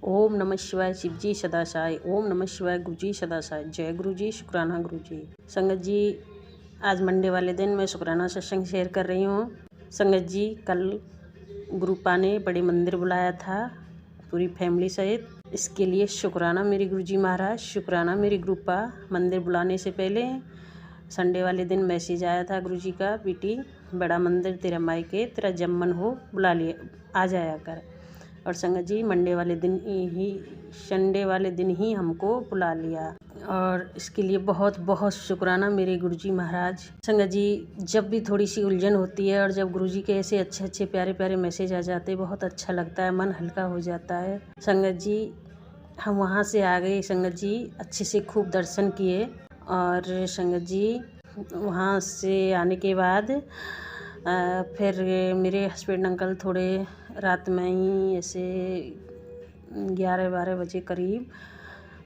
ओम नमः शिवाय शिव जी सदासाय। ओम नमः शिवाय गुरु जी सदासाय। जय गुरु जी, शुक्राना गुरु जी। संगत जी, आज मंडे वाले दिन मैं शुक्राना सत्संग शेयर कर रही हूँ। संगत जी, कल गुरुपा ने बड़े मंदिर बुलाया था पूरी फैमिली सहित। इसके लिए शुक्राना मेरे गुरु जी महाराज, शुक्राना मेरी गुरुपा। मंदिर बुलाने से पहले संडे वाले दिन मैसेज आया था गुरु जी का, बेटी बड़ा मंदिर तेरा मायके, तेरा जब मन हो बुला लिया, आ जाया कर। और संगत जी, संडे वाले दिन ही हमको बुला लिया और इसके लिए बहुत बहुत शुक्राना मेरे गुरुजी महाराज। संगत जी, जब भी थोड़ी सी उलझन होती है और जब गुरुजी के ऐसे अच्छे अच्छे प्यारे प्यारे मैसेज आ जाते हैं, बहुत अच्छा लगता है, मन हल्का हो जाता है। संगत जी, हम वहाँ से आ गए। संगत जी, अच्छे से खूब दर्शन किए और संगत जी वहाँ से आने के बाद फिर मेरे हस्बैंड अंकल थोड़े रात में ही ऐसे 11-12 बजे करीब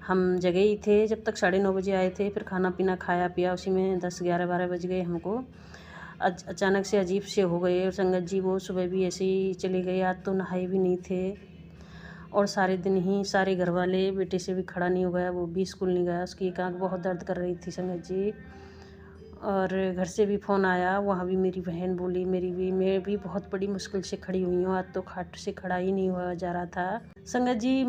हम जगह ही थे, जब तक 9:30 बजे आए थे। फिर खाना पीना खाया पिया, उसी में 10-11-12 बज गए हमको। अचानक से अजीब से हो गए। और संगत जी, वो सुबह भी ऐसे ही चले गए। आज तो नहाए भी नहीं थे और सारे दिन ही सारे घर वाले, बेटे से भी खड़ा नहीं हो गया, वो भी स्कूल नहीं गया, उसकी एक आँख बहुत दर्द कर रही थी संगत जी। और घर से भी फ़ोन आया, वहाँ भी मेरी बहन बोली, मैं भी बहुत बड़ी मुश्किल से खड़ी हुई हूँ, आज तो खाट से खड़ा ही नहीं हुआ जा रहा था। संगत जी,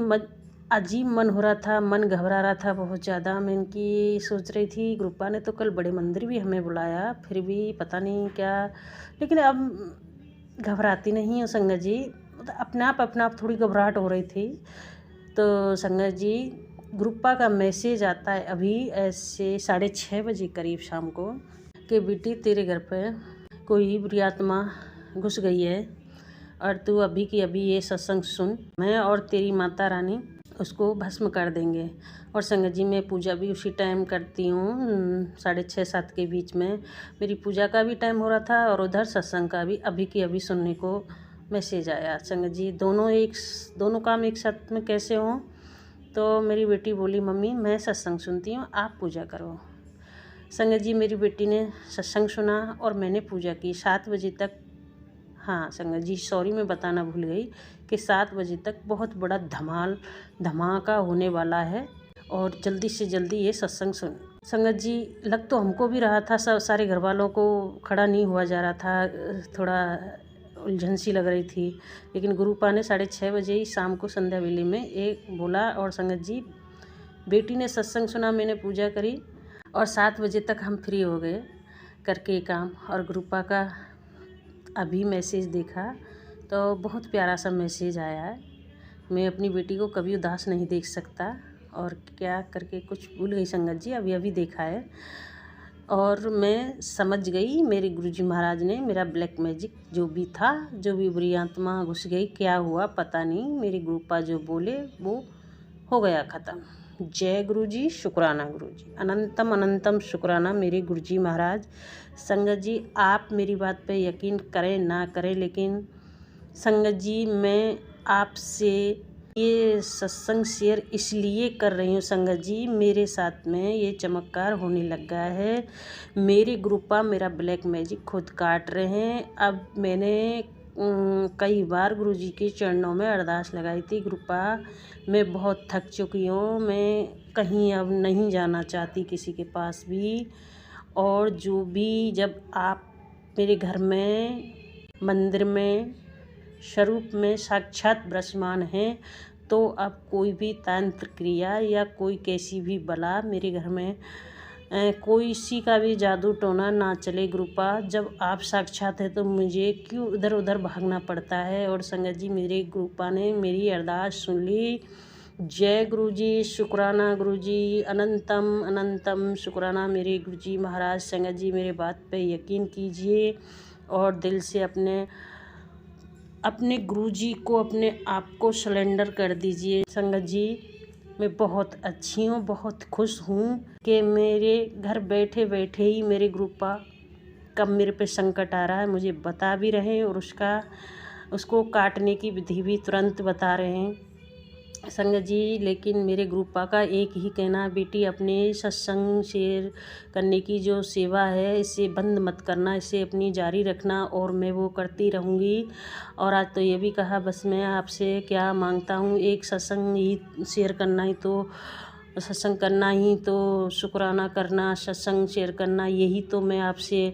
अजीब मन हो रहा था, मन घबरा रहा था बहुत ज़्यादा। मैं इनकी सोच रही थी, गुरुपा ने तो कल बड़े मंदिर भी हमें बुलाया, फिर भी पता नहीं क्या, लेकिन अब घबराती नहीं हूँ संगत जी। अपने आप थोड़ी घबराहट हो रही थी। तो संगत जी, गुरुपा का मैसेज आता है अभी ऐसे 6:30 बजे करीब शाम को, कि बेटी तेरे घर पे कोई बुरी आत्मा घुस गई है और तू अभी की अभी ये सत्संग सुन, मैं और तेरी माता रानी उसको भस्म कर देंगे। और संगत जी, मैं पूजा भी उसी टाइम करती हूँ, 6:30-7 के बीच में मेरी पूजा का भी टाइम हो रहा था और उधर सत्संग का भी अभी की अभी सुनने को मैसेज आया। संगत जी, दोनों काम एक साथ में कैसे हों? तो मेरी बेटी बोली, मम्मी मैं सत्संग सुनती हूँ, आप पूजा करो। संगत जी, मेरी बेटी ने सत्संग सुना और मैंने पूजा की 7 बजे तक। हाँ संगत जी, सॉरी, मैं बताना भूल गई कि 7 बजे तक बहुत बड़ा धमाका होने वाला है और जल्दी से जल्दी ये सत्संग सुन। संगत जी, लग तो हमको भी रहा था, सारे घर वालों को खड़ा नहीं हुआ जा रहा था, थोड़ा उलझन सी लग रही थी, लेकिन गुरुपा ने 6:30 बजे ही शाम को संध्या वेले में एक बोला। और संगत जी, बेटी ने सत्संग सुना, मैंने पूजा करी और 7 बजे तक हम फ्री हो गए करके काम। और गुरुपा का अभी मैसेज देखा तो बहुत प्यारा सा मैसेज आया है। मैं अपनी बेटी को कभी उदास नहीं देख सकता और क्या करके कुछ भूल गई संगत जी, अभी देखा है और मैं समझ गई, मेरे गुरुजी महाराज ने मेरा ब्लैक मैजिक जो भी था, जो भी बुरी आत्मा घुस गई, क्या हुआ पता नहीं, मेरे गुरुपा जो बोले वो हो गया ख़त्म। जय गुरु जी, शुक्राना गुरु जी, अनंतम अनंतम शुक्राना मेरे गुरु जी महाराज। संगत जी, आप मेरी बात पे यकीन करें ना करें, लेकिन संगत जी, मैं आपसे ये सत्संग शेयर इसलिए कर रही हूँ संगत जी, मेरे साथ में ये चमत्कार होने लग गया है। मेरे गुरुपा मेरा ब्लैक मैजिक खुद काट रहे हैं। अब मैंने कई बार गुरुजी के चरणों में अरदास लगाई थी, गुरुपा मैं बहुत थक चुकी हूँ, मैं कहीं अब नहीं जाना चाहती किसी के पास भी। और जो भी, जब आप मेरे घर में मंदिर में स्वरूप में साक्षात विराजमान हैं, तो अब कोई भी तंत्र क्रिया या कोई कैसी भी बला मेरे घर में कोई सी का भी जादू टोना ना चले गुरुपा। जब आप साक्षात है तो मुझे क्यों इधर उधर भागना पड़ता है। और संगत जी, मेरे गुरुपा ने मेरी अरदास सुन ली। जय गुरु जी, शुक्राना गुरु जी, अनंतम अनंतम शुक्राना मेरे गुरु जी महाराज। संगत जी, मेरे बात पे यकीन कीजिए और दिल से अपने गुरुजी को, अपने आप को सरेंडर कर दीजिए। संगत जी, मैं बहुत अच्छी हूँ, बहुत खुश हूँ कि मेरे घर बैठे बैठे ही मेरे गुरुपा कब मेरे पे संकट आ रहा है मुझे बता भी रहे हैं और उसको काटने की विधि भी तुरंत बता रहे हैं। संगत जी, लेकिन मेरे ग्रुपा का एक ही कहना है, बेटी अपने सत्संग शेयर करने की जो सेवा है इसे बंद मत करना, इसे अपनी जारी रखना और मैं वो करती रहूँगी। और आज तो ये भी कहा, बस मैं आपसे क्या मांगता हूँ, एक सत्संग ही शेयर करना ही तो सत्संग करना ही तो शुक्राना करना, सत्संग शेयर करना, यही तो मैं आपसे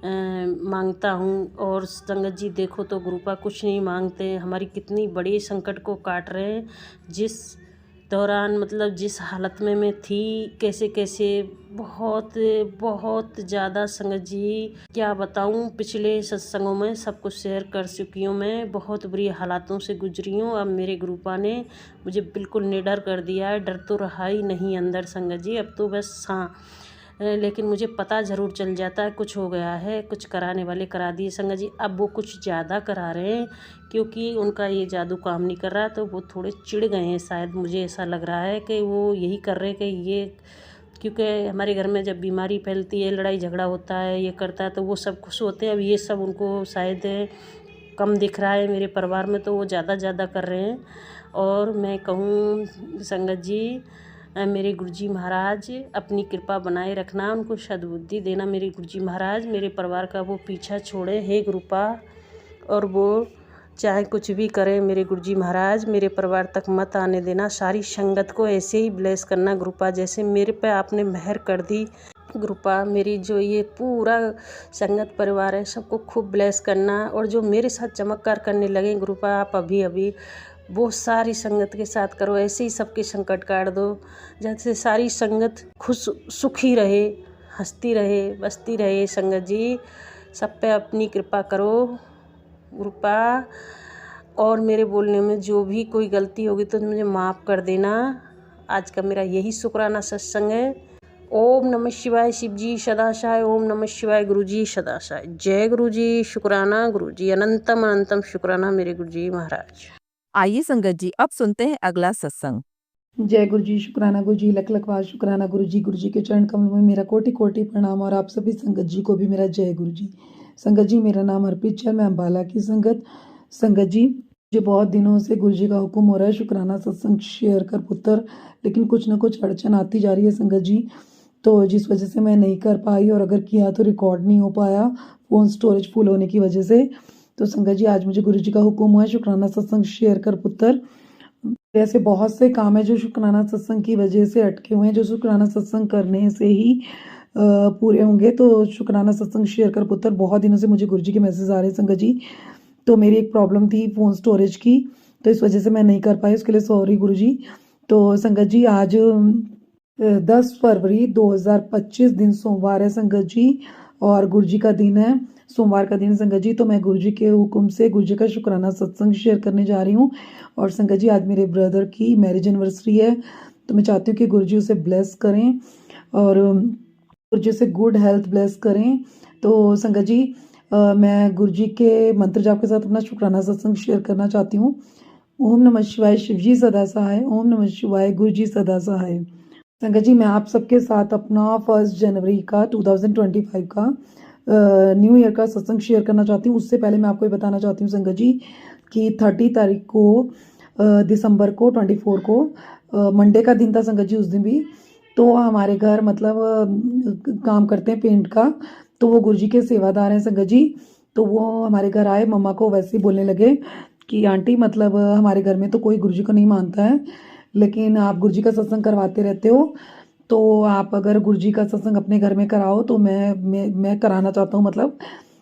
मांगता हूँ। और संगत जी देखो तो गुरुपा कुछ नहीं मांगते, हमारी कितनी बड़ी संकट को काट रहे हैं। जिस दौरान मतलब जिस हालत में मैं थी, कैसे कैसे बहुत बहुत ज़्यादा संगत जी क्या बताऊँ, पिछले सत्संगों में सब कुछ शेयर कर चुकी हूँ, मैं बहुत बुरी हालातों से गुजरी हूँ। अब मेरे ग्रुपा ने मुझे बिल्कुल निडर कर दिया है, डर तो रहा ही नहीं अंदर संगत जी, अब तो बस हाँ, लेकिन मुझे पता ज़रूर चल जाता है कुछ हो गया है, कुछ कराने वाले करा दिए संगत जी। अब वो कुछ ज़्यादा करा रहे हैं क्योंकि उनका ये जादू काम नहीं कर रहा, तो वो थोड़े चिढ़ गए हैं शायद, मुझे ऐसा लग रहा है कि वो यही कर रहे हैं कि ये, क्योंकि हमारे घर में जब बीमारी फैलती है, लड़ाई झगड़ा होता है, ये करता है, तो वो सब खुश होते हैं। अब ये सब उनको शायद कम दिख रहा है मेरे परिवार में, तो वो ज़्यादा कर रहे हैं। और मैं कहूँ संगत जी, मेरे गुरुजी महाराज अपनी कृपा बनाए रखना, उनको सद्बुद्धि देना मेरे गुरुजी महाराज, मेरे परिवार का वो पीछा छोड़े हे गुरुपा, और वो चाहे कुछ भी करें मेरे गुरुजी महाराज, मेरे परिवार तक मत आने देना। सारी संगत को ऐसे ही ब्लेस करना गुरुपा, जैसे मेरे पे आपने मेहर कर दी गुरुपा। मेरी जो ये पूरा संगत परिवार है सबको खूब ब्लेस करना, और जो मेरे साथ चमत्कार करने लगे गुरुपा आप अभी वो सारी संगत के साथ करो, ऐसे ही सबके संकट काट दो, जैसे सारी संगत खुश सुखी रहे, हंसती रहे, बसती रहे। संगत जी सब पे अपनी कृपा करो गुरुपा, और मेरे बोलने में जो भी कोई गलती होगी तो मुझे माफ़ कर देना। आज का मेरा यही शुक्राना सत्संग है। ओम नमः शिवाय शिव जी सदाशाय, ओम नमः शिवाय गुरु जी सदाशाय। जय गुरु जी, शुक्राना गुरु जी, अनंतम अनंतम शुक्राना मेरे गुरु जी महाराज। आइए संगत जी अब सुनते हैं अगला सत्संग। जय गुरु जी, शुक्राना गुरु जी, लख लख वार शुक्राना गुरु जी के चरण कमल में मेरा कोटि कोटि प्रणाम, और आप सभी संगत जी को भी मेरा जय गुरु जी। संगत जी मेरा नाम हरप्रीत चंद, मैं अम्बाला की संगत। संगत जी मुझे बहुत दिनों से गुरु जी का हुक्म हो रहा है शुक्राना सत्संग शेयर कर पुत्र, लेकिन कुछ ना कुछ अड़चन आती जा रही है संगत जी, तो जिस वजह से मैं नहीं कर पाई, और अगर किया तो रिकॉर्ड नहीं हो पाया फ़ोन स्टोरेज फुल होने की वजह से। तो संगत जी आज मुझे गुरु जी का हुक्म हुआ है शुक्राना सत्संग शेयर कर पुत्र। ऐसे बहुत से काम है जो शुक्राना सत्संग की वजह से अटके हुए हैं, जो शुक्राना सत्संग करने से ही पूरे होंगे। तो शुक्राना सत्संग शेयर कर पुत्र, बहुत दिनों से मुझे गुरुजी के मैसेज आ रहे हैं संगत जी, तो मेरी एक प्रॉब्लम थी फ़ोन स्टोरेज की, तो इस वजह से मैं नहीं कर पाई, उसके लिए सॉरी गुरुजी। तो संगत जी आज 10 फरवरी 2025 दिन सोमवार है संगत जी, और गुरुजी का दिन है, सोमवार का दिन संगत जी। तो मैं गुरुजी के हुक्म से गुरुजी का शुक्राना सत्संग शेयर करने जा रही हूँ। और संगत जी आज मेरे ब्रदर की मैरिज एनिवर्सरी है, तो मैं चाहती हूँ कि गुरुजी उसे ब्लेस करें और गुरुजी से गुड हेल्थ ब्लेस करें। तो संगत जी मैं गुरुजी के मंत्र जाप के साथ अपना शुक्राना सत्संग शेयर करना चाहती हूँ। ओम नमः शिवाय शिव जी सदा सहाय, ओम नमः शिवाय गुरु जी सदा सहाय। संगत जी मैं आप सबके साथ अपना 1 जनवरी का 2025 का न्यू ईयर का सत्संग शेयर करना चाहती हूँ। उससे पहले मैं आपको ये बताना चाहती हूँ संगत जी कि 30 तारीख को दिसंबर को 24 को मंडे का दिन था संगत जी। उस दिन भी तो हमारे घर मतलब काम करते हैं पेंट का, तो वो गुरुजी के सेवादार हैं संगत जी। तो वो हमारे घर आए, मम्मा को वैसे ही बोलने लगे कि आंटी मतलब हमारे घर में तो कोई गुरुजी को नहीं मानता है, लेकिन आप गुरुजी का सत्संग करवाते रहते हो, तो आप अगर गुरुजी का सत्संग अपने घर में कराओ तो मैं कराना चाहता हूँ, मतलब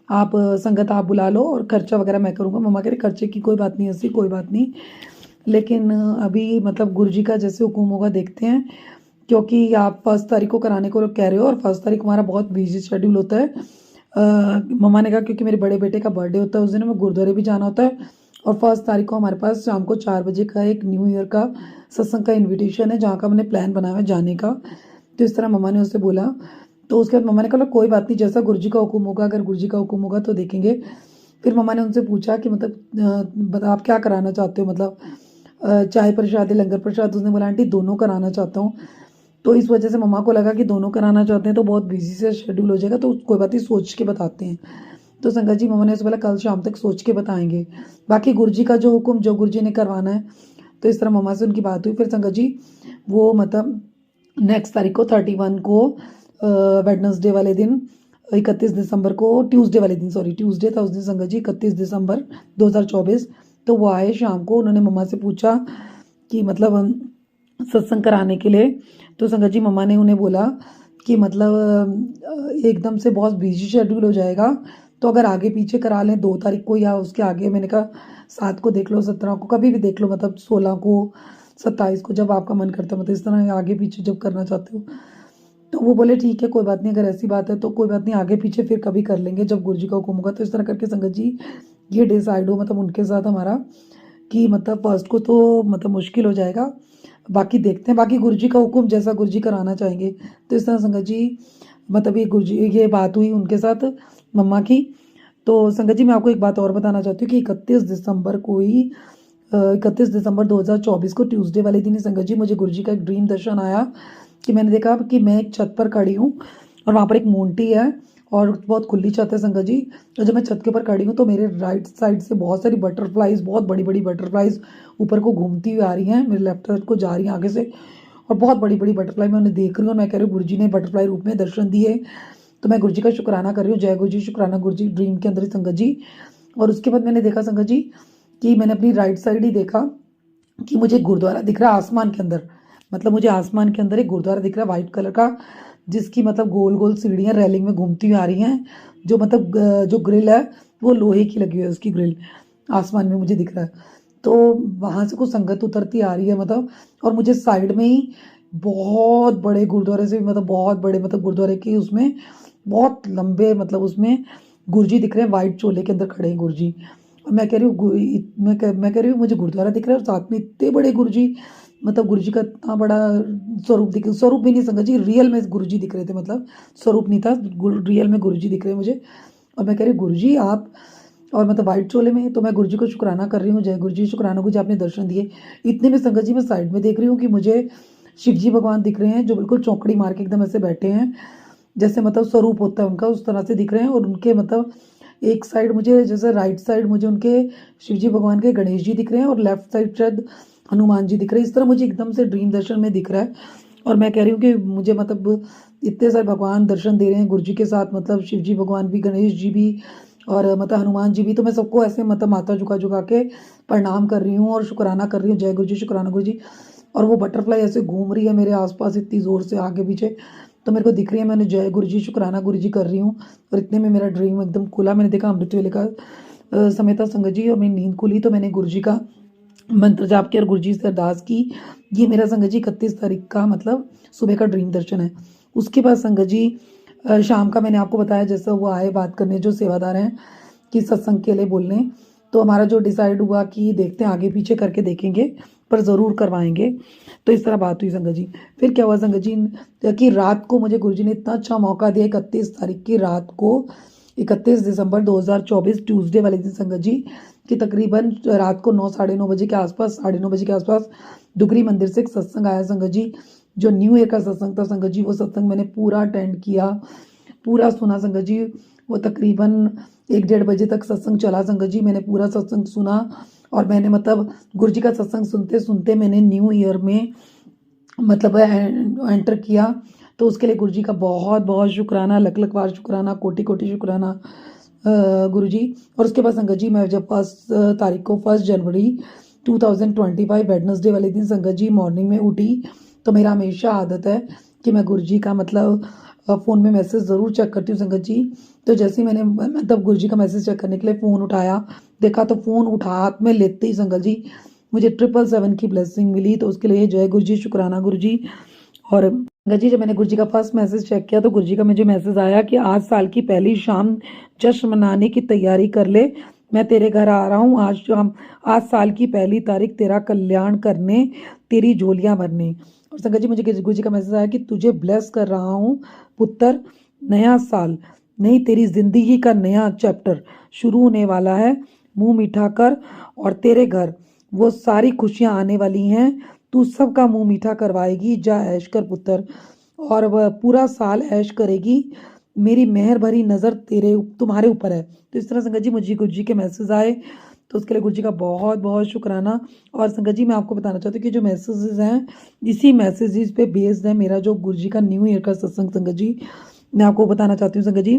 आप संगत आप बुला लो और खर्चा वगैरह मैं करूँगा। मम्मा कह रहे खर्चे की कोई बात नहीं, ऐसी कोई बात नहीं, लेकिन अभी मतलब गुरुजी का जैसे हुक्म होगा देखते हैं, क्योंकि आप 1 तारीख को कराने को कह रहे हो और 1 तारीख हमारा बहुत बिजी शेड्यूल होता है। मम्मा ने कहा क्योंकि मेरे बड़े बेटे का बर्थडे होता है उस दिन हमें गुरुद्वारे भी जाना होता है, और 1 तारीख को हमारे पास शाम को 4 बजे का एक न्यू ईयर का सत्संग का इन्विटेशन है, जहाँ का मैंने प्लान बनाया है जाने का। तो इस तरह मम्मा ने उससे बोला, तो उसके बाद मम्मा ने कहा कोई बात नहीं, जैसा गुरुजी का हुक्म होगा, अगर गुरुजी का हुक्म होगा तो देखेंगे। फिर मम्मा ने उनसे पूछा कि मतलब आप क्या कराना चाहते हो, मतलब चाय प्रसाद या लंगर प्रसाद। उसने बोला आंटी दोनों कराना चाहता हूँ। तो इस वजह से मम्मा को लगा कि दोनों कराना चाहते हैं तो बहुत बिजी से शेड्यूल हो जाएगा, तो कोई बात नहीं सोच के बताते हैं। तो संगत जी मम्मा ने उससे बोला कल शाम तक सोच के बताएंगे, बाकी गुरुजी का जो हुक्म जो गुरुजी ने करवाना है तो इस तरह मम्मा से उनकी बात हुई। फिर संगत जी वो मतलब नेक्स्ट तारीख को 31 को वेडनेसडे वाले दिन, 31 दिसंबर को, ट्यूसडे वाले दिन, सॉरी ट्यूसडे था उस दिन संगत जी, 31 दिसंबर 2024। तो वो आए शाम को, उन्होंने मम्मा से पूछा कि मतलब सत्संग कराने के लिए। तो संगत जी मम्मा ने उन्हें बोला कि मतलब एकदम से बहुत बिजी शेड्यूल हो जाएगा, तो अगर आगे पीछे करा लें 2 तारीख को या उसके आगे। मैंने कहा 7 को देख लो, 17 को, कभी भी देख लो, मतलब 16 को, 27 को, जब आपका मन करता है, मतलब इस तरह आगे पीछे जब करना चाहते हो। तो वो बोले ठीक है, कोई बात नहीं, अगर ऐसी बात है तो कोई बात नहीं, आगे पीछे फिर कभी कर लेंगे जब गुरुजी का हुक्म होगा। तो इस तरह करके संगत जी ये डिसाइड हो मतलब उनके साथ हमारा कि मतलब फर्स्ट को तो मतलब मुश्किल हो जाएगा, बाकी देखते हैं, बाकी गुरुजी का हुक्म जैसा गुरुजी कराना चाहेंगे। तो इस तरह संगत जी मतलब ये बात हुई उनके साथ मम्मा की। तो संगत जी मैं आपको एक बात और बताना चाहती हूँ कि 31 दिसंबर को ही 31 दिसंबर 2024 को ट्यूसडे वाले दिन ही संगत जी मुझे गुरुजी का एक ड्रीम दर्शन आया कि मैंने देखा कि मैं एक छत पर खड़ी हूँ और वहाँ पर एक मोंटी है और बहुत खुली छत है संगत जी। और जब मैं छत के ऊपर खड़ी हूँ तो मेरे राइट साइड से बहुत सारी बटरफ्लाइज, बहुत बड़ी बड़ी बटरफ्लाइज ऊपर को घूमती हुई आ रही हैं, मेरे लेफ्ट साइड को जा रही हैं आगे से, और बहुत बड़ी बड़ी बटरफ्लाई मैं उन्हें देख रही हूँ। और मैं कह रही हूँ गुरुजी ने बटरफ्लाई रूप में दर्शन दिए, तो मैं गुरुजी का शुक्राना कर रही हूँ। जय गुरुजी, शुक्राना गुरुजी, ड्रीम के अंदर ही संगत जी। और उसके बाद मैंने देखा संगत जी कि मैंने अपनी राइट साइड ही देखा कि मुझे गुरुद्वारा दिख रहा है आसमान के अंदर, मतलब मुझे आसमान के अंदर एक गुरुद्वारा दिख रहा है वाइट कलर का, जिसकी मतलब गोल गोल सीढ़ियाँ रेलिंग में घूमती हुई आ रही हैं, जो मतलब जो ग्रिल है वो लोहे की लगी हुई है, उसकी ग्रिल आसमान में मुझे दिख रहा है। तो वहाँ से कुछ संगत उतरती आ रही है मतलब, और मुझे साइड में ही बहुत बड़े गुरुद्वारे से, मतलब बहुत बड़े, मतलब गुरुद्वारे की उसमें बहुत लंबे, मतलब उसमें गुरुजी दिख रहे हैं, वाइट चोले के अंदर खड़े हैं गुरुजी। और मैं कह रही हूँ मैं कह रही हूँ मुझे गुरुद्वारा दिख रहा है और साथ में इतने बड़े गुरुजी, मतलब गुरुजी का इतना बड़ा स्वरूप भी नहीं संगत जी, रियल में गुरुजी दिख रहे थे, मतलब स्वरूप नहीं था, रियल में गुरुजी दिख रहे हैं मुझे। और मैं कह रही हूँ गुरुजी आप, और मतलब वाइट चोले में, तो मैं गुरुजी को शुक्राना कर रही हूँ, जय गुरुजी, शुक्राना गुरुजी आपने दर्शन दिए। इतने में संगत जी मैं साइड में देख रही हूँ कि मुझे शिव जी भगवान दिख रहे हैं, जो बिल्कुल चौकड़ी मार के एकदम ऐसे बैठे हैं, जैसे मतलब स्वरूप होता है उनका उस तरह से दिख रहे हैं। और उनके मतलब एक साइड मुझे, जैसे राइट साइड मुझे उनके शिव जी भगवान के गणेश जी दिख रहे हैं और लेफ्ट साइड शायद हनुमान जी दिख रहे हैं। इस तरह मुझे एकदम से ड्रीम दर्शन में दिख रहा है। और मैं कह रही हूँ कि मुझे मतलब इतने सारे भगवान दर्शन दे रहे हैं गुरुजी के साथ, मतलब शिव जी भगवान भी, गणेश जी भी, और मतलब हनुमान जी भी। तो मैं सबको ऐसे मतलब माथा झुका झुका के प्रणाम कर रही हूँ और शुक्राना कर रही हूँ, जय गुरुजी, शुक्राना गुरुजी। और वो बटरफ्लाई ऐसे घूम रही है मेरे आसपास इतनी ज़ोर से आगे पीछे, तो मेरे को दिख रही है, मैंने जय गुरुजी, शुक्राना गुरुजी कर रही हूँ। और इतने में मेरा ड्रीम एकदम खुला, मैंने देखा अमृत वेले का समय था संगत जी, और मेरी नींद खुली तो मैंने गुरुजी का मंत्र जाप किया और गुरुजी से अरदास की। ये मेरा संगत जी 31 तारीख का मतलब सुबह का ड्रीम दर्शन है। उसके बाद संगत जी शाम का मैंने आपको बताया, जैसा वो आए बात करने, जो सेवादार हैं, कि सत्संग के लिए बोलने, तो हमारा जो डिसाइड हुआ कि देखते हैं, आगे पीछे करके देखेंगे, पर ज़रूर करवाएंगे। तो इस तरह बात हुई संगत जी। फिर क्या हुआ संगत जी कि रात को मुझे गुरुजी ने इतना अच्छा मौका दिया, 31 तारीख की रात को, 31 दिसंबर 2024 ट्यूसडे वाले दिन संगत जी, कि तकरीबन रात को 9, साढ़े 9 बजे के आसपास, साढ़े 9 बजे के आसपास दुगरी मंदिर से एक सत्संग आया संगत जी, जो न्यू ईयर का सत्संग था संगत जी। वो सत्संग मैंने पूरा अटेंड किया, पूरा सुना संगत जी। वो तकरीबन 1-1:30 बजे तक सत्संग चला संगत जी, मैंने पूरा सत्संग सुना। और मैंने मतलब गुरुजी का सत्संग सुनते सुनते मैंने न्यू ईयर में मतलब एंटर किया। तो उसके लिए गुरुजी का बहुत बहुत शुक्राना, लख लख बार शुक्राना, कोटि कोटि शुक्राना गुरुजी। और उसके बाद संगत जी मैं जब 1 तारीख को 1 जनवरी 2025 वेडनेसडे वाले दिन संगत जी मॉर्निंग में उठी, तो मेरा हमेशा आदत है कि मैं गुरुजी का मतलब फ़ोन में मैसेज ज़रूर चेक करती हूँ संगत जी। तो जैसे ही मैं तब गुरुजी का मैसेज चेक करने के लिए फ़ोन उठाया, देखा तो फ़ोन उठा हाथ में लेते ही संगत जी मुझे 777 की ब्लेसिंग मिली। तो उसके लिए जय गुरुजी, शुक्राना गुरुजी। और संगत जी जब मैंने गुरुजी का फर्स्ट मैसेज चेक किया तो गुरुजी का मुझे मैसेज आया कि आज साल की पहली शाम जश्न मनाने की तैयारी कर ले, मैं तेरे घर आ रहा हूँ आज साल की पहली तारीख, तेरा कल्याण करने, तेरी झोलियाँ भरने। और संगत जी मुझे गुरुजी का मैसेज आया कि तुझे ब्लेस कर रहा हूँ पुत्र, नया साल, नई तेरी जिंदगी का नया चैप्टर शुरू होने वाला है, मुंह मीठा कर और तेरे घर वो सारी खुशियाँ आने वाली हैं, तू सबका मुंह मीठा करवाएगी, जा ऐश कर पुत्र, और वह पूरा साल ऐश करेगी, मेरी मेहर भरी नज़र तुम्हारे ऊपर है। तो इस तरह संगत जी मुझे गुरुजी के मैसेज आए, तो उसके लिए गुरु जी का बहुत बहुत शुक्राना। और संगत जी मैं आपको बताना चाहती हूँ कि जो मैसेजेस हैं इसी मैसेजेस पे बेस्ड है मेरा जो गुरु जी का न्यू ईयर का सत्संग। संगत जी मैं आपको बताना चाहती हूँ संगत जी,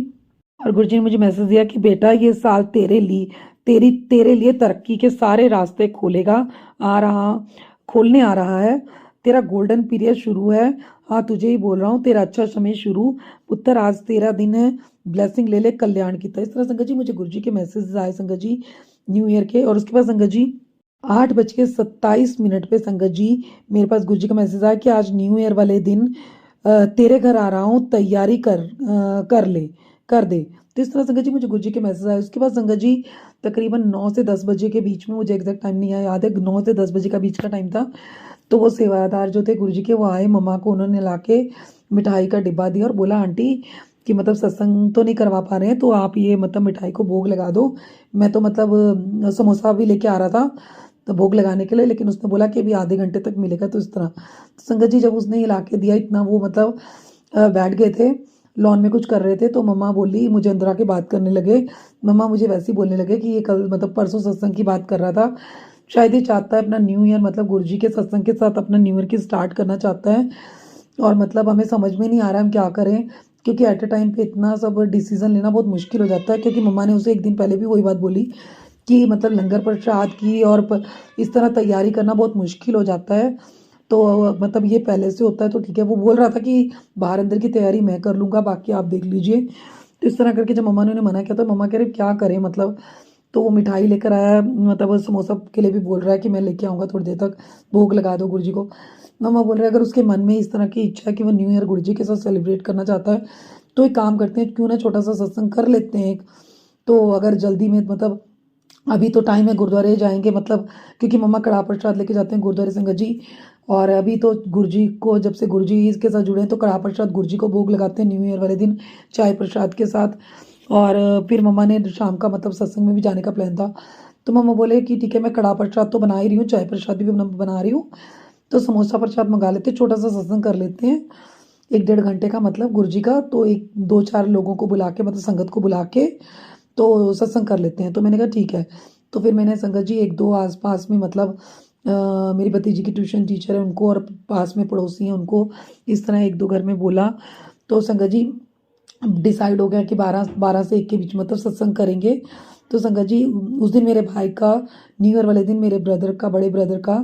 और गुरु जी ने मुझे मैसेज दिया कि बेटा ये साल तेरे लिए तरक्की के सारे रास्ते खोलने आ रहा है। तेरा गोल्डन पीरियड शुरू है। हाँ तुझे ही बोल रहा हूँ, तेरा अच्छा समय शुरू। पुत्र आज तेरा दिन है, ब्लेसिंग ले ले कल्याण की। तो इस तरह संगत जी मुझे गुरु जी के मैसेज आए संगत जी न्यू ईयर के। और उसके बाद संगत जी 8:27 पे संगत जी मेरे पास गुरु जी का मैसेज आया कि आज न्यू ईयर वाले दिन तेरे घर आ रहा हूँ, तैयारी कर दे। तो इस तरह संगत जी मुझे गुरु जी के मैसेज आए। उसके बाद संगत जी तकरीबन 9 से 10 बजे के बीच में, मुझे एग्जैक्ट टाइम नहीं याद है, 9 से 10 बजे का बीच का टाइम था। तो वो सेवादार जो थे गुरु जी के वो आए, मम्मा को उन्होंने लाके मिठाई का डिब्बा दिया और बोला आंटी कि मतलब सत्संग तो नहीं करवा पा रहे हैं तो आप ये मतलब मिठाई को भोग लगा दो। मैं तो मतलब समोसा भी लेके आ रहा था तो भोग लगाने के लिए, लेकिन उसने बोला कि अभी आधे घंटे तक मिलेगा। तो इस तरह तो संगत जी जब उसने हिला के दिया इतना वो मतलब बैठ गए थे लॉन में कुछ कर रहे थे, तो मम्मा बोली, मुझे अंदर आके बात करने लगे। मम्मा मुझे वैसे ही बोलने लगे कि ये कल मतलब परसों सत्संग की बात कर रहा था, शायद ये चाहता है अपना न्यू ईयर मतलब गुरु जी के सत्संग के साथ अपना न्यू ईयर की स्टार्ट करना चाहता है। और मतलब हमें समझ में नहीं आ रहा है हम क्या करें, क्योंकि एट ए टाइम पे इतना सब डिसीजन लेना बहुत मुश्किल हो जाता है। क्योंकि मम्मा ने उसे एक दिन पहले भी वही बात बोली कि मतलब लंगर प्रसाद की और इस तरह तैयारी करना बहुत मुश्किल हो जाता है। तो मतलब ये पहले से होता है तो ठीक है। वो बोल रहा था कि बाहर अंदर की तैयारी मैं कर लूँगा, बाकी आप देख लीजिए। तो इस तरह करके जब मम्मा ने उन्हें मना किया तो मम्मा कह रहे क्या करें मतलब। तो वो मिठाई लेकर आया, मतलब वो समोसा के लिए भी बोल रहा है कि मैं लेके आऊँगा थोड़ी देर तक, भोग लगा दो गुरु जी को। मम्मा बोल रहे हैं अगर उसके मन में इस तरह की इच्छा है कि वो न्यू ईयर गुरु जी के साथ सेलिब्रेट करना चाहता है तो एक काम करते हैं, क्यों ना छोटा सा सत्संग कर लेते हैं एक। तो अगर जल्दी में मतलब अभी तो टाइम है, गुरुद्वारे जाएंगे मतलब, क्योंकि मम्मा कड़ाह प्रसाद लेके जाते हैं गुरुद्वारे संगत जी। और अभी तो गुरु जी को जब से गुरु जी इसके साथ जुड़े हैं तो कड़ाह प्रसाद गुरु जी को भोग लगाते हैं न्यू ईयर वाले दिन चाय प्रसाद के साथ। और फिर मम्मा ने शाम का मतलब सत्संग में भी जाने का प्लान था। तो मम्मा बोले कि ठीक है मैं कड़ाह प्रसाद तो बना ही रही हूँ, चाय प्रसाद भी बना रही हूँ, तो समोसा प्रसाद मंगा लेते हैं, छोटा सा सत्संग कर लेते हैं 1-1.5 घंटे का मतलब गुरु जी का। तो 1-2-4 लोगों को बुला के मतलब संगत को बुला के तो सत्संग कर लेते हैं। तो मैंने कहा ठीक है। तो फिर मैंने संगत जी 1-2 आस पास में मतलब मेरी भतीजी की ट्यूशन टीचर है उनको, और पास में पड़ोसी हैं उनको, इस तरह 1-2 घर में बोला। तो संगत जी डिसाइड हो गया कि 12 से 1 के बीच मतलब सत्संग करेंगे। तो संगत जी उस दिन मेरे भाई का न्यू ईयर वाले दिन मेरे बड़े ब्रदर का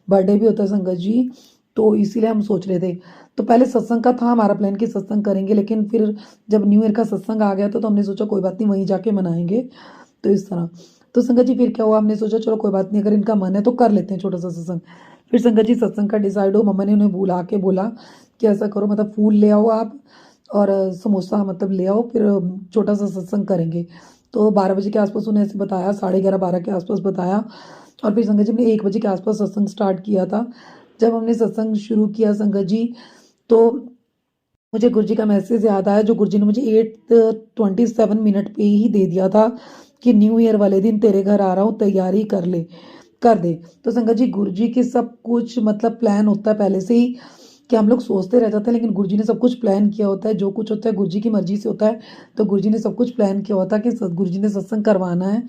बर्थडे भी होता है संगत जी, तो इसीलिए हम सोच रहे थे। तो पहले सत्संग का था हमारा प्लान कि सत्संग करेंगे, लेकिन फिर जब न्यू ईयर का सत्संग आ गया तो हमने सोचा कोई बात नहीं वहीं जाके मनाएंगे। तो इस तरह तो संगत जी फिर क्या हुआ, हमने सोचा चलो कोई बात नहीं, अगर इनका मन है तो कर लेते हैं छोटा सा सत्संग। फिर संगत जी सत्संग का डिसाइड हो, मम्मा ने उन्हें बुला के बोला कि ऐसा करो मतलब फूल ले आओ आप और समोसा मतलब ले आओ, फिर छोटा सा सत्संग करेंगे। तो 12 बजे के आसपास उन्हें ऐसे बताया, 11:30-12 के आसपास बताया। और फिर संगत जी ने 1 बजे के आसपास सत्संग स्टार्ट किया था। जब हमने सत्संग शुरू किया संगत जी तो मुझे गुरु जी का मैसेज याद आया जो गुरु जी ने मुझे 8:27 पे ही दे दिया था कि न्यू ईयर वाले दिन तेरे घर आ रहा हूँ, तैयारी कर दे। तो संगत जी गुरु जी की सब कुछ मतलब प्लान होता है पहले से ही, कि हम लोग सोचते रह जाते हैं, लेकिन गुरु जी ने सब कुछ प्लान किया होता है। जो कुछ होता है गुरु जी की मर्जी से होता है। तो गुरु जी ने सब कुछ प्लान किया होता है कि गुरु जी ने सत्संग करवाना है।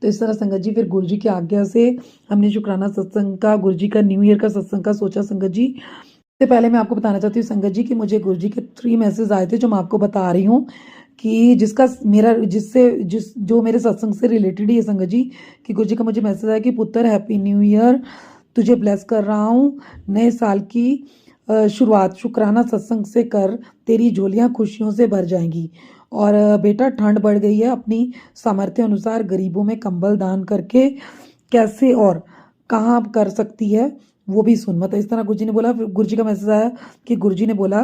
तो इस तरह संगत जी फिर गुरु जी की आज्ञा से हमने शुक्राना सत्संग का, गुरु जी का न्यू ईयर का सत्संग का सोचा संगत जी। इससे पहले मैं आपको बताना चाहती हूँ संगत जी कि मुझे गुरु जी के 3 मैसेज आए थे जो मैं आपको बता रही हूँ, कि जो मेरे सत्संग से रिलेटेड ही है संगत जी। कि गुरु जी का मुझे मैसेज आया कि पुत्र हैप्पी न्यू ईयर, तुझे ब्लेस कर रहा हूँ, नए साल की शुरुआत शुक्राना सत्संग से कर, तेरी झोलियाँ खुशियों से भर जाएंगी। और बेटा ठंड बढ़ गई है, अपनी सामर्थ्य अनुसार गरीबों में कंबल दान करके कैसे और कहाँ कर सकती है वो भी सुन। मतलब इस तरह गुरु जी ने बोला। फिर गुरु जी का मैसेज आया कि गुरु जी ने बोला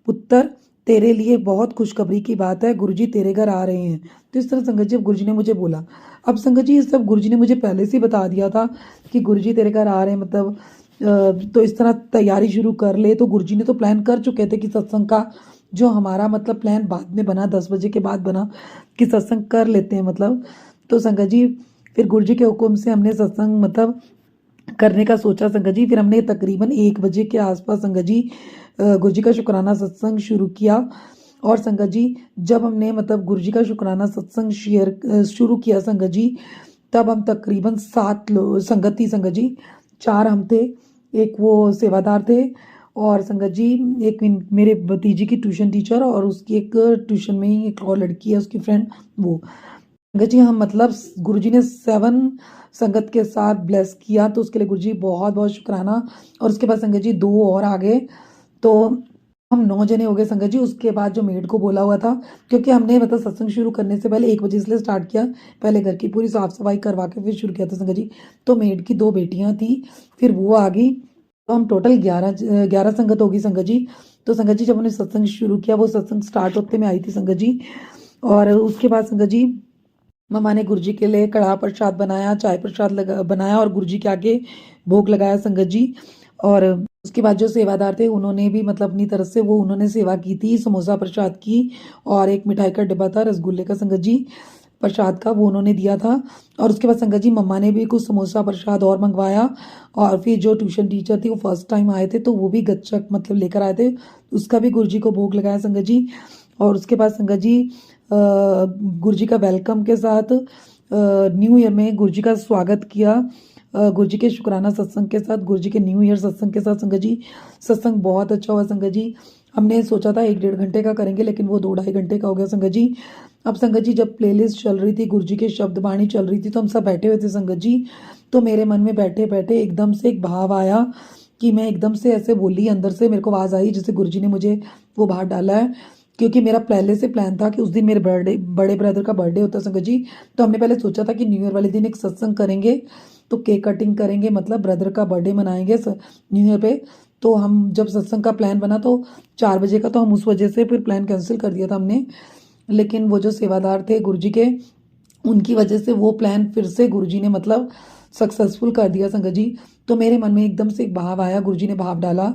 पुत्र तेरे लिए बहुत खुशखबरी की बात है, गुरु जी तेरे घर आ रहे हैं। तो इस तरह संगत जी गुरु जी ने मुझे बोला। अब संगत जी ये सब गुरु जी ने मुझे पहले से ही बता दिया था कि गुरु जी तेरे घर आ रहे हैं, मतलब तो इस तरह तैयारी शुरू कर ले। तो गुरु जी ने तो प्लान कर चुके थे कि सत्संग का जो हमारा मतलब प्लान बाद में बना, 10 बजे के बाद बना कि सत्संग कर लेते हैं मतलब। तो संगत जी फिर गुरु जी के हुक्म से हमने सत्संग मतलब करने का सोचा संगत जी। फिर हमने तकरीबन 1 बजे के आसपास संगत जी गुरु जी का शुक्राना सत्संग शुरू किया। और संगत जी जब हमने मतलब गुरु जी का शुक्राना सत्संग शुरू किया संगत जी, तब हम तकरीबन 7 लोग संगत थी संगत जी। 4 हम थे, एक वो सेवादार थे और संगत जी एक मेरे भतीजी की ट्यूशन टीचर और उसकी एक ट्यूशन में ही एक और लड़की है उसकी फ्रेंड वो। संगत जी हम मतलब गुरुजी ने 7 संगत के साथ ब्लेस किया, तो उसके लिए गुरुजी बहुत बहुत शुक्राना। और उसके बाद संगत जी 2 और आ गए, तो हम 9 जने हो गए संगत जी। उसके बाद जो मेड को बोला हुआ था, क्योंकि हमने मतलब सत्संग शुरू करने से पहले 1 बजे इसलिए स्टार्ट किया, पहले घर की पूरी साफ सफाई करवा के फिर शुरू किया था संगत जी। तो मेड की 2 बेटियां थी, फिर वो आ गई, तो हम टोटल 11 संगत होगी संगत जी। तो संगत जी जब उन्होंने सत्संग शुरू किया, वो सत्संग स्टार्ट होते में आई थी संगत जी। और उसके बाद संगत जी मम्मा ने गुरुजी के लिए कड़ाह प्रसाद बनाया, चाय प्रसाद बनाया और गुरुजी के आगे भोग लगाया संगत जी। और उसके बाद जो सेवादार थे उन्होंने भी मतलब अपनी तरफ से वो उन्होंने सेवा की थी, समोसा प्रसाद की और एक मिठाई का डिब्बा था रसगुल्ले का संगत जी प्रसाद का, वो उन्होंने दिया था। और उसके बाद संगत जी मम्मा ने भी कुछ समोसा प्रसाद और मंगवाया। और फिर जो ट्यूशन टीचर थी वो फर्स्ट टाइम आए थे, तो वो भी गच्चक मतलब लेकर आए थे, उसका भी गुरुजी को भोग लगाया संगत जी। और उसके बाद संगत जी गुरुजी का वेलकम के साथ न्यू ईयर में गुरुजी का स्वागत किया, गुरुजी के शुक्राना सत्संग के साथ, गुरुजी के न्यू ईयर सत्संग के साथ संगत जी। सत्संग बहुत अच्छा हुआ संगत जी। हमने सोचा था 1-1.5 घंटे का करेंगे, लेकिन वो 2-2.5 घंटे का हो गया संगत जी। अब संगत जी जब प्लेलिस्ट चल रही थी, गुरुजी के शब्द वाणी चल रही थी, तो हम सब बैठे हुए थे संगत जी। तो मेरे मन में बैठे बैठे एकदम से एक भाव आया कि मैं एकदम से ऐसे बोली, अंदर से मेरे को आवाज़ आई जैसे गुरुजी ने मुझे वो बाहर डाला है। क्योंकि मेरा पहले से प्लान था कि उस दिन मेरे बड़े ब्रदर का बर्थडे होता है संगत जी। तो हमने पहले सोचा था कि न्यू ईयर वाले दिन एक सत्संग करेंगे, तो केक कटिंग करेंगे, मतलब ब्रदर का बर्थडे मनाएंगे न्यू ईयर पे। तो हम जब सत्संग का प्लान बना तो 4 बजे का, तो हम उस वजह से फिर प्लान कैंसिल कर दिया था हमने। लेकिन वो जो सेवादार थे गुरुजी के, उनकी वजह से वो प्लान फिर से गुरुजी ने मतलब सक्सेसफुल कर दिया संगत जी। तो मेरे मन में एकदम से एक भाव आया, गुरुजी ने भाव डाला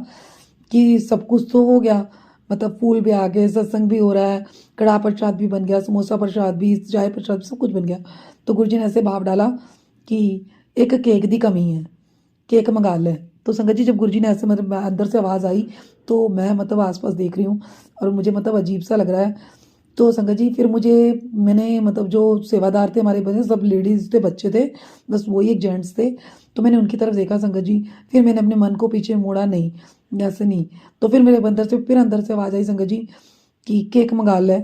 कि सब कुछ तो हो गया, मतलब फूल भी आ गए, सत्संग भी हो रहा है, कड़ाह प्रसाद भी बन गया, समोसा प्रसाद भी, चाय प्रसाद भी, सब कुछ बन गया। तो गुरुजी ने ऐसे भाव डाला कि एक केक दी कमी है, केक मंगा ले। तो संगत जी जब गुरुजी ने ऐसे मतलब अंदर से आवाज़ आई, तो मैं मतलब आसपास देख रही हूँ और मुझे मतलब अजीब सा लग रहा है। तो संगत जी फिर मैंने मतलब जो सेवादार थे हमारे बने सब लेडीज़ थे, बच्चे थे, बस वही एक जेंट्स थे। तो मैंने उनकी तरफ देखा संगत जी, फिर मैंने अपने मन को पीछे मोड़ा, नहीं ऐसे नहीं। तो फिर मेरे अंदर से आवाज़ आई संगत जी कि केक मंगा ले।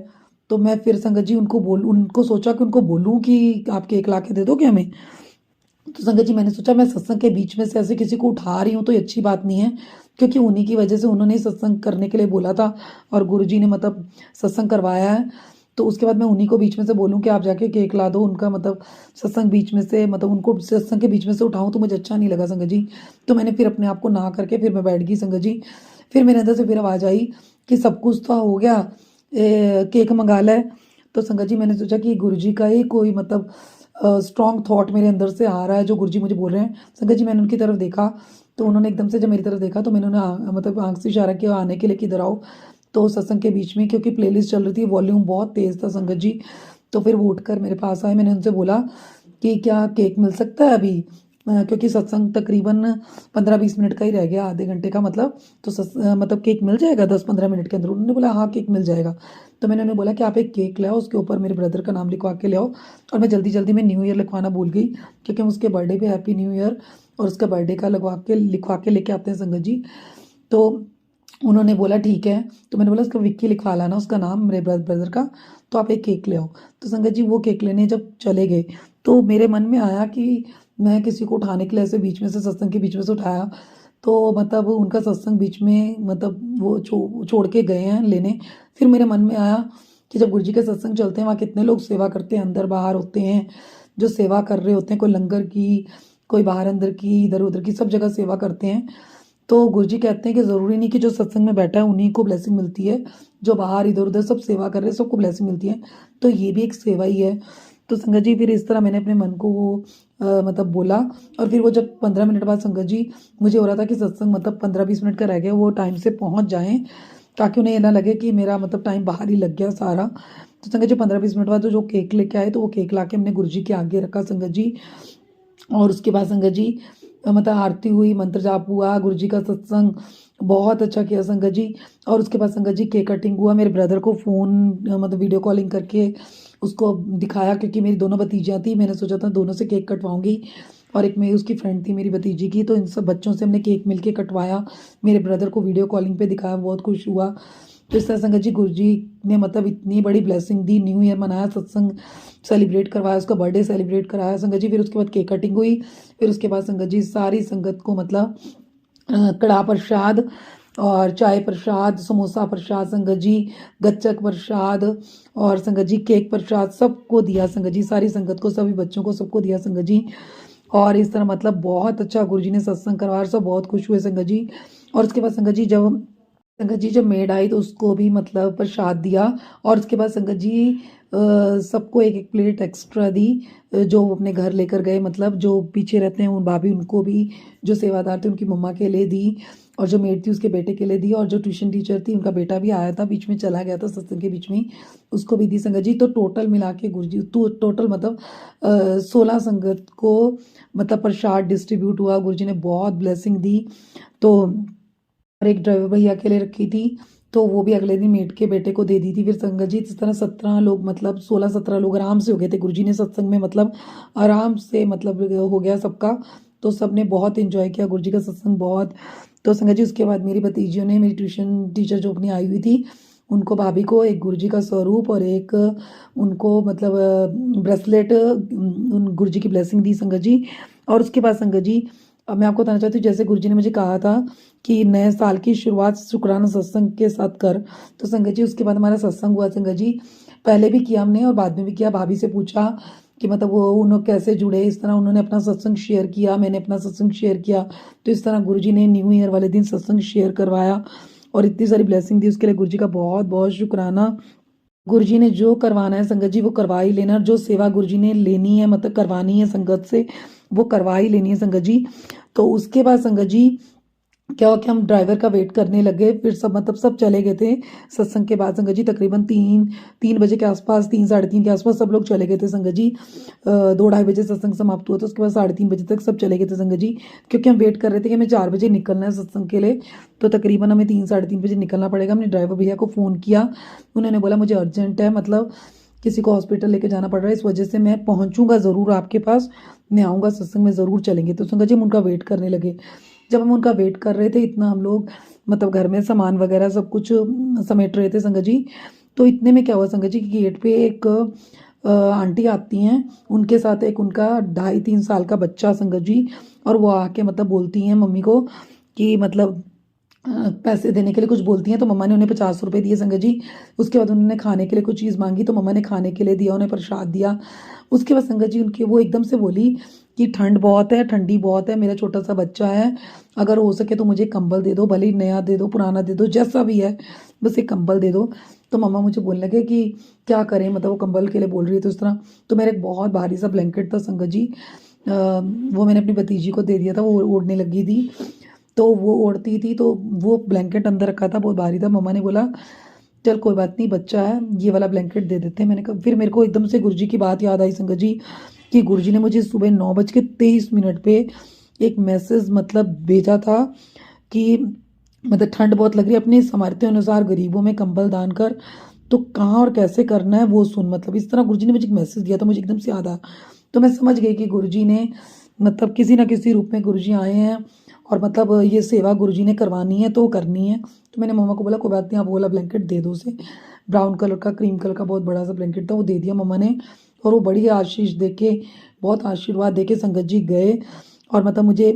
तो मैं फिर संगत जी उनको सोचा कि उनको बोलूँ कि आप केक ला के दे दोगे हमें। तो संगत जी मैंने सोचा मैं सत्संग के बीच में से ऐसे किसी को उठा रही हूँ तो ये अच्छी बात नहीं है, क्योंकि उन्हीं की वजह से उन्होंने सत्संग करने के लिए बोला था और गुरुजी ने मतलब सत्संग करवाया है। तो उसके बाद मैं उन्हीं को बीच में से बोलूँ कि आप जाके केक ला दो, उनका मतलब सत्संग बीच में से मतलब उनको सत्संग के बीच में से उठाऊँ, तो मुझे अच्छा नहीं लगा संगत जी। तो मैंने फिर अपने आप को ना करके फिर मैं बैठ गई संगत जी। फिर मेरे अंदर से फिर आवाज़ आई कि सब कुछ तो हो गया, केक मंगा ले। तो संगत जी मैंने सोचा कि गुरुजी का ही कोई मतलब स्ट्रॉन्ग थॉट मेरे अंदर से आ रहा है जो गुरुजी मुझे बोल रहे हैं। संगत जी मैंने उनकी तरफ देखा, तो उन्होंने एकदम से जब मेरी तरफ देखा तो मैंने उन्हें मतलब आंख से इशारा किया आने के लिए कि इधर आओ। तो सत्संग के बीच में क्योंकि प्लेलिस्ट चल रही थी, वॉल्यूम बहुत तेज़ था संगत जी। तो फिर वो उठकर मेरे पास आए, मैंने उनसे बोला कि क्या केक मिल सकता है अभी, क्योंकि सत्संग तकरीबन 15-20 मिनट का ही रह गया, आधे घंटे का मतलब। तो मतलब केक मिल जाएगा 10-15 मिनट के अंदर। उन्होंने बोला हाँ केक मिल जाएगा। तो मैंने उन्हें बोला कि आप एक केक ले आओ, उसके ऊपर मेरे ब्रदर का नाम लिखवा के ले आओ। और मैं जल्दी जल्दी में न्यू ईयर लिखवाना भूल गई, क्योंकि हम उसके बर्थडे पे हैप्पी न्यू ईयर और उसका बर्थडे का लिखवा के लेके आते हैं संगत जी। तो उन्होंने बोला ठीक है। तो मैंने बोला उसका विक्की लिखवा लाना, उसका नाम मेरे ब्रदर का, तो आप एक केक ले आओ। तो संगत जी वो केक लेने जब चले गए, तो मेरे मन में आया कि मैं किसी को उठाने के लिए ऐसे बीच में से सत्संग के बीच में से उठाया, तो मतलब उनका सत्संग बीच में मतलब वो छोड़ के गए हैं लेने। फिर मेरे मन में आया कि जब गुरुजी के सत्संग चलते हैं वहाँ कितने लोग सेवा करते हैं, अंदर बाहर होते हैं, जो सेवा कर रहे होते हैं, कोई लंगर की, कोई बाहर अंदर की, इधर उधर की, सब जगह सेवा करते हैं। तो गुरुजी कहते हैं कि ज़रूरी नहीं कि जो सत्संग में बैठा है उन्हीं को ब्लेसिंग मिलती है, जो बाहर इधर उधर सब सेवा कर रहे हैं सबको ब्लेसिंग मिलती है, तो ये भी एक सेवा ही है। तो संगत जी फिर इस तरह मैंने अपने मन को वो मतलब बोला। और फिर वो जब 15 मिनट बाद संगत जी, मुझे हो रहा था कि सत्संग मतलब 15-20 मिनट का रह गया, वो टाइम से पहुंच जाएं ताकि उन्हें ये ना लगे कि मेरा मतलब टाइम बाहर ही लग गया सारा। तो संगत जी 15-20 मिनट बाद तो जो केक लेके आए, तो वो केक ला के हमने गुरुजी के आगे रखा संगत जी। और उसके बाद संगत जी मतलब आरती हुई, मंत्र जाप हुआ, गुरु जी का सत्संग बहुत अच्छा किया संगत जी। और उसके बाद संगत जी केक कटिंग हुआ। मेरे ब्रदर को फ़ोन मतलब वीडियो कॉलिंग करके उसको दिखाया, क्योंकि मेरी दोनों भतीजियाँ थी। मैंने सोचा था दोनों से केक कटवाऊँगी, और एक मेरी उसकी फ्रेंड थी मेरी भतीजी की, तो इन सब बच्चों से हमने केक मिलके कटवाया। मेरे ब्रदर को वीडियो कॉलिंग पे दिखाया, बहुत खुश हुआ। तो इस तरह संगत जी गुरु जी ने मतलब इतनी बड़ी ब्लेसिंग दी। न्यू ईयर मनाया, सत्संग सेलिब्रेट करवाया, उसका बर्थडे सेलिब्रेट कराया संगत जी। फिर उसके बाद केक कटिंग हुई। फिर उसके बाद संगत जी सारी संगत को मतलब कड़ा प्रसाद और चाय प्रसाद, समोसा प्रसाद संगत जी, गच्चक प्रसाद और संगत जी केक प्रसाद सबको दिया संगत जी, सारी संगत को, सभी बच्चों को, सबको दिया संगत जी। और इस तरह मतलब बहुत अच्छा गुरु जी ने सत्संग करवाया, सब बहुत खुश हुए संगत जी। और उसके बाद संगत जी जब मेड आई तो उसको भी मतलब प्रसाद दिया। और उसके बाद संगत जी सबको एक एक प्लेट एक्स्ट्रा दी, जो वो अपने घर लेकर गए, मतलब जो पीछे रहते हैं उन भाभी, उनको भी, जो सेवादार थे उनकी मम्मा के लिए दी, और जो मेड थी उसके बेटे के लिए दी, और जो ट्यूशन टीचर थी उनका बेटा भी आया था, बीच में चला गया था सत्संग के बीच में ही, उसको भी दी संगत जी। तो टोटल मिला के गुरु जी तो टोटल मतलब 16 संगत को मतलब प्रसाद डिस्ट्रीब्यूट हुआ। गुरु जी ने बहुत ब्लेसिंग दी। तो और एक ड्राइवर भैया के लिए रखी थी, तो वो भी अगले दिन मेट के बेटे को दे दी थी। फिर संगत जी इस तरह 17 लोग, मतलब 16-17 लोग आराम से हो गए थे गुरुजी ने सत्संग में, मतलब आराम से मतलब हो गया सबका। तो सबने बहुत इन्जॉय किया गुरुजी का सत्संग बहुत। तो संगत जी उसके बाद मेरी भतीजियों ने, मेरी ट्यूशन टीचर जो अपनी आई हुई थी, उनको भाभी को एक गुरुजी का स्वरूप और एक उनको मतलब ब्रेसलेट उन गुरुजी की ब्लेसिंग दी संगत जी। और उसके बाद संगत जी अब मैं आपको बताना चाहती हूँ, जैसे गुरुजी ने मुझे कहा था कि नए साल की शुरुआत शुक्राना सत्संग के साथ कर, तो संगत जी उसके बाद हमारा सत्संग हुआ संगत जी। पहले भी किया हमने और बाद में भी किया। भाभी से पूछा कि मतलब वो उन्होंने कैसे जुड़े, इस तरह उन्होंने अपना सत्संग शेयर किया, मैंने अपना सत्संग शेयर किया। तो इस तरह गुरुजी ने न्यू ईयर वाले दिन सत्संग शेयर करवाया और इतनी सारी ब्लेसिंग दी, उसके लिए गुरुजी का बहुत बहुत शुक्राना। गुरुजी ने जो करवाना है संगत जी वो करवा ही लेना, जो सेवा गुरुजी ने लेनी है मतलब करवानी है संगत से, वो करवा ही लेनी है संगत जी। तो उसके बाद संगत जी क्या हुआ कि हम ड्राइवर का वेट करने लगे, फिर सब मतलब सब चले गए थे सत्संग के बाद संगत जी। तकरीबन 3 बजे के आसपास, 3 साढ़े 3 के आसपास सब लोग चले गए थे संगत जी। 2-2:30 बजे सत्संग समाप्त हुआ था, उसके बाद 3:30 बजे तक सब चले गए थे संगत जी, क्योंकि हम वेट कर रहे थे कि हमें 4 बजे निकलना है सत्संग के लिए। तो तकरीबन हमें 3-3:30 बजे निकलना पड़ेगा। हमने ड्राइवर भैया को फ़ोन किया, उन्होंने बोला मुझे अर्जेंट है, मतलब किसी को हॉस्पिटल लेके जाना पड़ रहा है, इस वजह से मैं पहुंचूंगा ज़रूर आपके पास, मैं आऊँगा सत्संग में, ज़रूर चलेंगे। तो संगत जी हम उनका वेट करने लगे। जब हम उनका वेट कर रहे थे, इतना हम लोग मतलब घर में सामान वगैरह सब कुछ समेट रहे थे संगत जी। तो इतने में क्या हुआ संगत जी कि गेट पे एक आंटी आती हैं, उनके साथ एक उनका 2.5-3 साल का बच्चा संगत जी। और वो आके मतलब बोलती हैं मम्मी को कि मतलब पैसे देने के लिए कुछ बोलती हैं। तो मम्मा ने उन्हें 50 रुपये दिए संगत जी। उसके बाद उन्होंने खाने के लिए कुछ चीज़ मांगी, तो मम्मा ने खाने के लिए दिया, उन्हें प्रसाद दिया। उसके बाद संगत जी उनके वो एकदम से बोली कि ठंड बहुत है, ठंडी बहुत है, मेरा छोटा सा बच्चा है, अगर हो सके तो मुझे कंबल दे दो, भले ही नया दे दो, पुराना दे दो, जैसा भी है, बस एक कंबल दे दो। तो मम्मा मुझे बोलने लगे कि क्या करें, मतलब वो कंबल के लिए बोल रही है तो इस तरह। तो मेरा एक बहुत भारी सा ब्लैंकेट था संगत जी, वो मैंने अपनी भतीजी को दे दिया था, वो ओढ़ने लगी थी। तो वो ओढ़ती थी, तो वो ब्लैंकेट अंदर रखा था, बहुत भारी था। मम्मा ने बोला चल कोई बात नहीं, बच्चा है, ये वाला ब्लैंकेट दे देते हैं। मैंने कहा, फिर मेरे को एकदम से गुरुजी की बात याद आई संगत जी कि गुरुजी ने मुझे सुबह 9:23 पे एक मैसेज मतलब भेजा था कि मतलब ठंड बहुत लग रही है, अपने सामर्थ्य अनुसार गरीबों में कंबल दान कर। तो कहाँ और कैसे करना है वो सुन, मतलब इस तरह गुरुजी ने मुझे एक मैसेज दिया था, मुझे एकदम से याद आया। तो मैं समझ गई कि गुरुजी ने मतलब किसी ना किसी रूप में गुरुजी आए हैं, और मतलब ये सेवा गुरुजी ने करवानी है तो करनी है। तो मैंने मम्मा को बोला कोई बात नहीं, आप वो वाला ब्लैंकेट दे दो उसे। ब्राउन कलर का, क्रीम कलर का बहुत बड़ा सा ब्लैंकेट था, वो दे दिया मम्मा ने। और वो बड़ी आशीष दे के, बहुत आशीर्वाद दे के संगत जी गए। और मतलब मुझे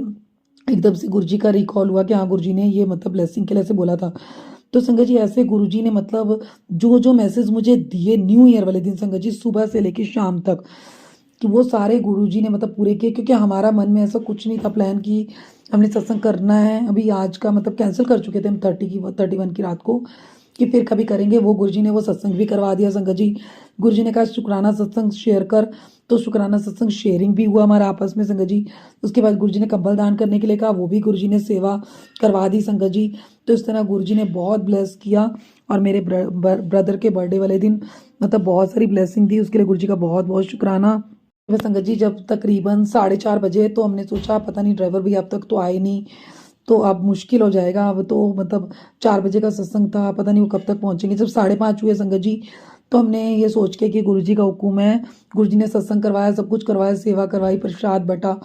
एकदम से गुरुजी का रिकॉल हुआ कि हाँ गुरुजी ने ये मतलब ब्लेसिंग के लिए ऐसे बोला था। तो संगत जी ऐसे गुरुजी ने मतलब जो जो मैसेज मुझे दिए न्यू ईयर वाले दिन संगत जी, सुबह से लेकर शाम तक, कि वो सारे गुरुजी ने मतलब पूरे किए। क्योंकि हमारा मन में ऐसा कुछ नहीं था प्लान कि हमने सत्संग करना है, अभी आज का मतलब कैंसिल कर चुके थे हम 31 की रात को, कि फिर कभी करेंगे। वो गुरुजी ने वो सत्संग भी करवा दिया संगत जी। गुरुजी ने कहा शुक्राना सत्संग शेयर कर, तो शुक्राना सत्संग शेयरिंग भी हुआ हमारा आपस में संगत जी। उसके बाद गुरुजी ने कंबल दान करने के लिए कहा, वो भी गुरुजी ने सेवा करवा दी संगत जी। तो इस तरह गुरुजी ने बहुत ब्लेस किया। और मेरे ब्रदर के बर्थडे वाले दिन मतलब बहुत सारी ब्लेसिंग दी, उसके लिए गुरुजी का बहुत बहुत शुक्राना। वह संगत जी जब तकरीबन 4:30 बजे, तो हमने सोचा पता नहीं ड्राइवर भी अब तक तो आए नहीं, तो अब मुश्किल हो जाएगा। अब तो मतलब 4 बजे का सत्संग था, पता नहीं वो कब तक पहुंचेंगे। जब 5:30 हुए संगत जी, तो हमने ये सोच के कि गुरुजी का हुक्म है, गुरुजी ने सत्संग करवाया, सब कुछ करवाया, सेवा करवाई, प्रसाद बटा,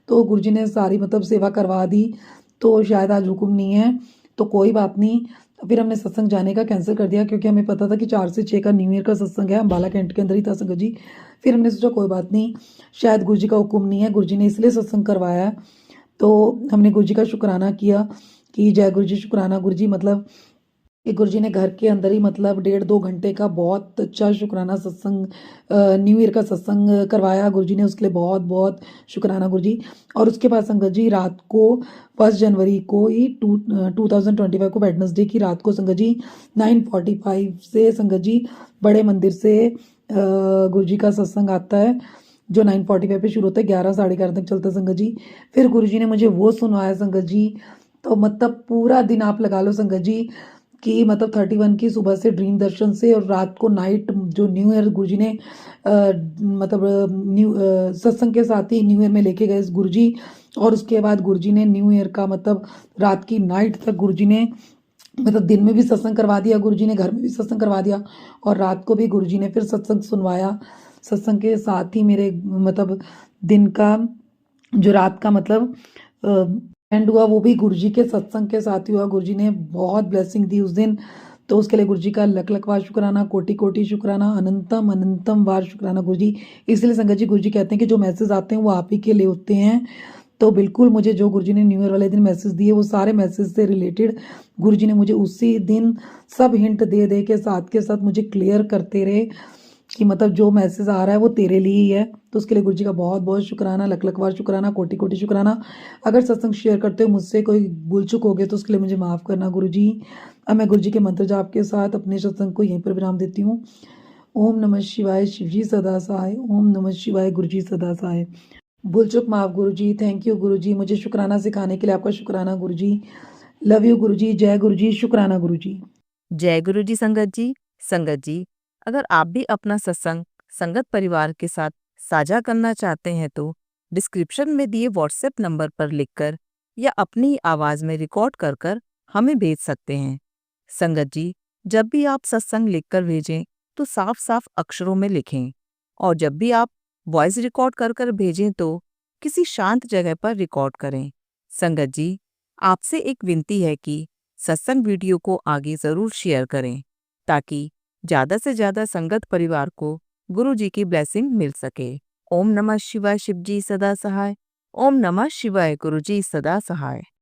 तो गुरुजी ने सारी मतलब सेवा करवा दी, तो शायद आज हुक्म नहीं है, तो कोई बात नहीं। फिर हमने सत्संग जाने का कैंसिल कर दिया, क्योंकि हमें पता था कि 4 से 6 का न्यू ईयर का सत्संग है, अम्बाला कैंट के अंदर ही था संगत जी। फिर हमने सोचा कोई बात नहीं, शायद गुरुजी का हुक्म नहीं है, गुरुजी ने इसलिए सत्संग करवाया है। तो हमने गुरुजी का शुक्राना किया कि जय गुरुजी, शुक्राना गुरुजी, मतलब कि गुरुजी ने घर के अंदर ही मतलब 1.5-2 घंटे का बहुत अच्छा शुक्राना सत्संग, न्यू ईयर का सत्संग करवाया गुरुजी ने, उसके लिए बहुत बहुत शुक्राना गुरुजी। और उसके बाद संगत जी रात को 1 जनवरी को ही 2025 को वेडनेसडे की रात को संगत जी 9:45 से संगत जी बड़े मंदिर से गुरुजी का सत्संग आता है, जो 9:45 पे शुरू होता है, 11 साढ़े 11 तक चलता है संगत जी। फिर गुरुजी ने मुझे वो सुनवाया संगत जी, तो मतलब पूरा दिन आप लगा लो संगत जी कि मतलब 31 की सुबह से ड्रीम दर्शन से, और रात को नाइट जो न्यू ईयर गुरुजी ने मतलब सत्संग के साथ ही न्यू ईयर में लेके गए गुरुजी। और उसके बाद गुरुजी ने न्यू ईयर का मतलब रात की नाइट तक गुरुजी ने मतलब दिन में भी सत्संग करवा दिया गुरुजी ने, घर में भी सत्संग करवा दिया, और रात को भी गुरुजी ने फिर सत्संग सुनवाया। सत्संग के साथ ही मेरे मतलब दिन का जो रात का मतलब एंड हुआ, वो भी गुरुजी के सत्संग के साथ ही हुआ। गुरुजी ने बहुत ब्लेसिंग दी उस दिन, तो उसके लिए गुरुजी का लख लख बार शुक्राना, कोटि कोटि शुक्राना, अनंतम अनंतम बार शुक्राना गुरुजी। इसलिए संगत जी गुरुजी कहते हैं कि जो मैसेज आते हैं वो आप ही के लिए होते हैं। तो बिल्कुल मुझे जो गुरुजी ने न्यू ईयर वाले दिन मैसेज दिए, वो सारे मैसेज से रिलेटेड गुरुजी ने मुझे उसी दिन सब हिंट दे दे के साथ मुझे क्लियर करते रहे कि मतलब जो मैसेज आ रहा है वो तेरे लिए ही है। तो उसके लिए गुरुजी का बहुत बहुत शुक्राना, लख लख बार शुक्राना, कोटि कोटि शुक्राना। अगर सत्संग शेयर करते हो मुझसे कोई भूल चूक हो गए तो उसके लिए मुझे माफ़ करना गुरुजी। अब मैं गुरुजी के मंत्र जाप के साथ अपने सत्संग को यहीं पर विराम देती हूँ। ओम नमः शिवाय, शिवजी सदा सहाय। ओम नमः शिवाय, गुरुजी सदा सहाय। भूल चूक माफ गुरुजी। थैंक यू गुरुजी, मुझे शुक्राना सिखाने के लिए आपका शुक्राना गुरुजी। लव यू गुरुजी। जय गुरुजी, शुक्राना गुरुजी। जय गुरु जी संगत जी। संगत जी, अगर आप भी अपना सत्संग संगत परिवार के साथ साझा करना चाहते हैं तो डिस्क्रिप्शन में दिए व्हाट्सएप नंबर पर लिखकर या अपनी आवाज़ में रिकॉर्ड कर कर हमें भेज सकते हैं। संगत जी, जब भी आप सत्संग लिखकर भेजें तो साफ साफ अक्षरों में लिखें, और जब भी आप वॉइस रिकॉर्ड कर कर भेजें तो किसी शांत जगह पर रिकॉर्ड करें। संगत जी, आपसे एक विनती है कि सत्संग वीडियो को आगे ज़रूर शेयर करें, ताकि ज़्यादा से ज़्यादा संगत परिवार को गुरु जी की ब्लेसिंग मिल सके। ओम नमः शिवाय, शिवजी सदा सहाय। ओम नमः शिवाय, गुरु जी सदा सहाय।